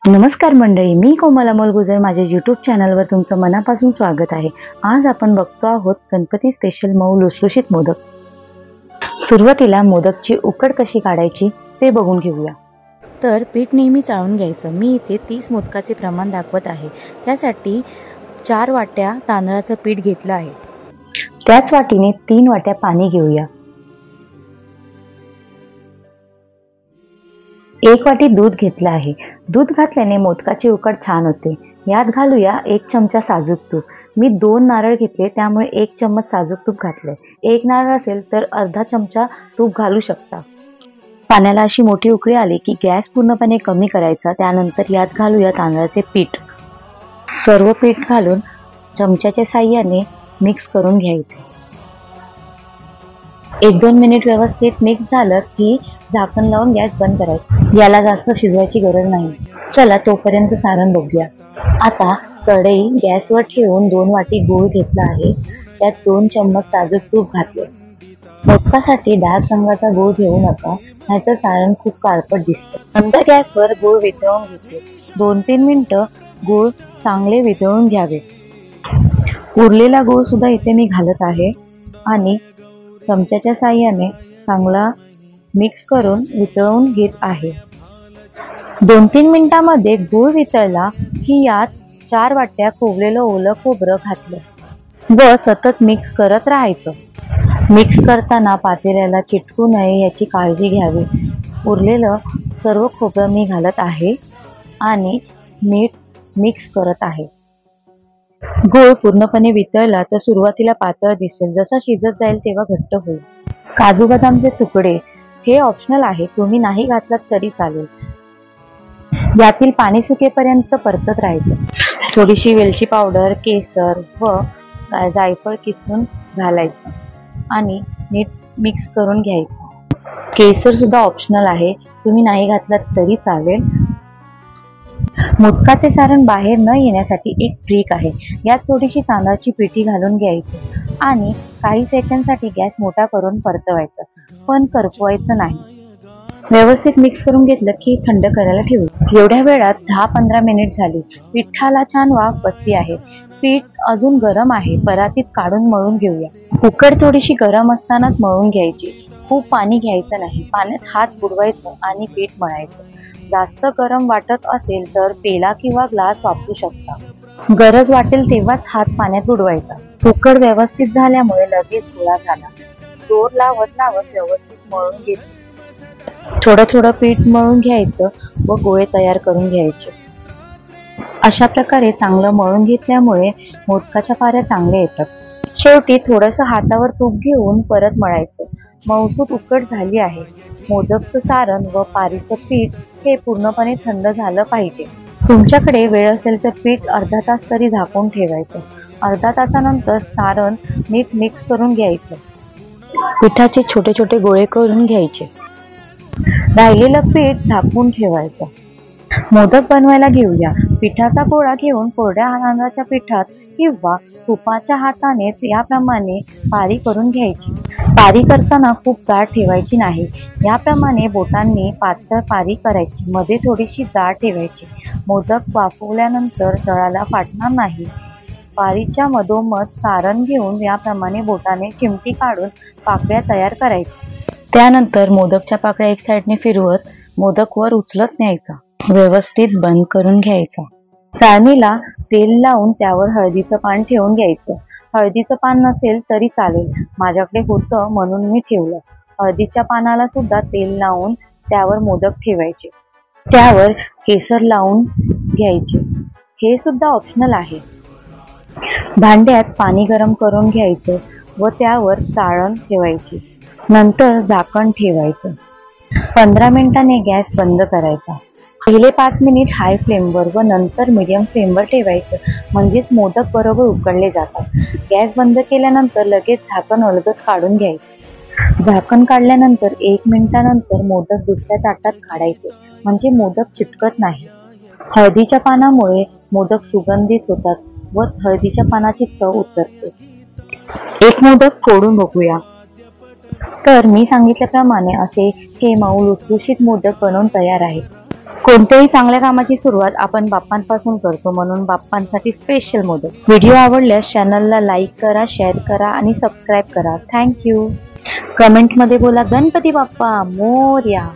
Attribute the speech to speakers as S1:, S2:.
S1: नमस्कार मंडळी, मी कोमल अमोल गुजर माझ्या यूट्यूब चॅनलवर तुमचं मनापासून स्वागत आहे। आज आपण बघतो आहोत गणपती स्पेशल मऊ लुसलुशीत मोदक। सुरुवातीला मोदकची उकड कशी काढायची ते बघून घेऊया।
S2: तर पीठ नेहमी चाळून घ्यायचं। मी इथे 30 मोदकाचे प्रमाण दाखवत आहे। त्यासाठी 4 वाट्या तांदळाचं पीठ घेतलं आहे।
S1: त्याच वाटीने 3 वाट्या पाणी घेऊया। 1 वाटी दूध घेतलं आहे। दूध घातल्याने मोदकाची उकड छान होते। यात घालूया 1 चमचा साजूक तूप। मी 2 नारळ घेतले त्यामुळे 1 चम्मच साजूक तूप घातले। 1 नारळ असेल तर अर्धा चमचा तूप घालू शकता। पाण्याला अशी मोठी उकळी आली की गॅस पूर्णपणे कमी करायचा। त्यानंतर यात घालूया तांदळाचे पीठ। सर्व पीठ घालून चमच्याच्या साहाय्याने मिक्स करून घ्यायचे। 1-2 मिनिट व्यवस्थित मिक्स झालं की झाकण लावून गॅस बंद करायचा। याला जास्त शिजवायची गरज नाही। चला तोपर्यंत सारण बघूया। आता कढई गॅसवर ठेवून 2 वाटी गूळ घेतला आहे। त्यात 2 चम्मच साजूक तूप घातले। मोदकासाठी डार्क रंगाचा गूळ घेऊ नका, नाहीतर सारण खूप काळपट दिसतं। नंतर गॅसवर गूळ वितळून घेतले। 2-3 मिनिटं गूळ चांगले वितळून घ्यावे। उरलेला गूळ सुद्धा इथे मी घालत आहे आणि चमच्याच्या साहाय्याने चांगला मिक्स करून वितळून घेत आहे। 2-3 मिनिटांमध्ये गूळ वितळला की यात 4 वाट्या खोवलेलं ओलं खोबरं घातलं व सतत मिक्स करत राहायचं। मिक्स करताना पातेल्याला चिटकू नये याची काळजी घ्यावी। उरलेलं सर्व खोबरं मी घालत आहे आणि नीट मिक्स करत आहे। गूळ पूर्णपणे वितळला तर सुरुवातीला पातळ दिसेल, जसा शिजत जाईल तेव्हा घट्ट होईल। काजू बदामचे तुकडे हे ऑप्शनल आहे, तुम्ही नाही घातलात तरी चालेल। यातील पाणी सुकेपर्यंत परतत राहायचं। थोडीशी वेलची पावडर, केसर व जायफळ किसून घालायचं आणि नीट मिक्स करून घ्यायचं। केसर सुद्धा ऑप्शनल आहे, तुम्ही नाही घातलात तरी चालेल। मोदकाचे सारण बाहेर न येण्यासाठी एक ट्रिक आहे। यात थोडीशी तांदळाची पिठी घालून घ्यायची आणि काही सेकंदसाठी गॅस मोठा करून परतवायचं, पण करपवायचं नाही। व्यवस्थित मिक्स करून घेतलं की थंड करायला ठेवू। एवढ्या वेळात 10-15 मिनिट झाली। पिठाला छान वाफ बसली आहे। पीठ अजून गरम आहे, परातीत काढून मळून घेऊया। उकड थोडीशी गरम असतानाच मळून घ्यायची, खूप पाणी घ्यायचं नाही। पाण्यात हात बुडवायचं आणि पीठ मळायचं। जास्त गरम वाटत असेल तर पेला किंवा ग्लास वापरू शकता। गरज वाटेल तेव्हाच हात पाण्यात बुडवायचा। उकड व्यवस्थित झाल्यामुळे लगेच गोळा झाला। जोर लावत व्यवस्थित मळून घेतलं। थोडं थोडं पीठ मळून घ्यायचं व गोळे तयार करून घ्यायचे। अशा प्रकारे चांगलं मळून घेतल्यामुळे मोदकाच्या पाऱ्या चांगल्या येतात। शेवटी थोडंसं हातावर तूप घेऊन परत मळायचं। मऊसूत उकड झाली आहे। मोदकचं सारण व पारीचं पीठ हे पूर्णपणे थंड झालं पाहिजे। तुमच्याकडे वेळ असेल तर पीठ अर्धा तास तरी झाकून ठेवायचं। अर्धा तासानंतर सारण नीट मिक्स करून घ्यायचं। पिठाचे छोटे छोटे गोळे करून घ्यायचे। राहिलेलं पीठ झाकून ठेवायचं। मोदक बनवायला घेऊया। पिठाचा गोळा घेऊन कोरड्या तांदळाच्या पिठात किंवा तुपाच्या हाताने याप्रमाणे पारी करून घ्यायची। पारी करताना खूप जाड ठेवायची नाही। याप्रमाणे बोटांनी पातळ पारी करायची, मध्ये थोडीशी जाड ठेवायची। मोदक वाफवल्यानंतर तळाला फाटणार नाही। पारीच्या मधोमध सारण घेऊन याप्रमाणे बोटाने चिमटी काढून पाकळ्या तयार करायच्या। त्यानंतर मोदकच्या पाकळ्या एक साईडने फिरवत मोदक वर उचलत न्यायचा। व्यवस्थित बंद करून घ्यायचा। चाळणीला तेल लावून त्यावर हळदीचं पान ठेवून घ्यायचं। हळदीचं पान नसेल तरी चालेल, माझ्याकडे होतं म्हणून मी ठेवलं। हळदीच्या पानाला सुद्धा तेल लावून त्यावर मोदक ठेवायचे। त्यावर केसर लावून घ्यायचे, हे सुद्धा ऑप्शनल आहे। भांड्यात पाणी गरम करून घ्यायचं व त्यावर चाळण ठेवायची। नंतर झाकण ठेवायचं। 15 मिनिटांनी गॅस बंद करायचा। पहिले 5 मिनिट हाय फ्लेमवर व नंतर मीडियम फ्लेमवर ठेवायचं, म्हणजेच मोदक बरोबर उकडले जातात। गॅस बंद केल्यानंतर लगेच झाकण अलगद काढून घ्यायचं। झाकण काढल्यानंतर 1 मिनिटानंतर मोदक दुसऱ्या ताटात काढायचे, म्हणजे मोदक चिटकत नाही। हळदीच्या पानामुळे मोदक सुगंधित होतात व हळदीच्या पानाची चव उतरते। एक मोदक फोडून बघूया। तर मी सांगितल्याप्रमाणे असे हे मऊ लुसलुशीत मोदक बनवून तयार आहे। कोणत्याही चांगल्या कामाची सुरुवात आपण बाप्पांपासून करतो, म्हणून बाप्पांसाठी स्पेशल मोदक. व्हिडिओ आवडल्यास चॅनलला लाईक करा, शेअर करा आणि सबस्क्राईब करा. थँक्यू. कमेंटमध्ये बोला गणपती बाप्पा मोरया.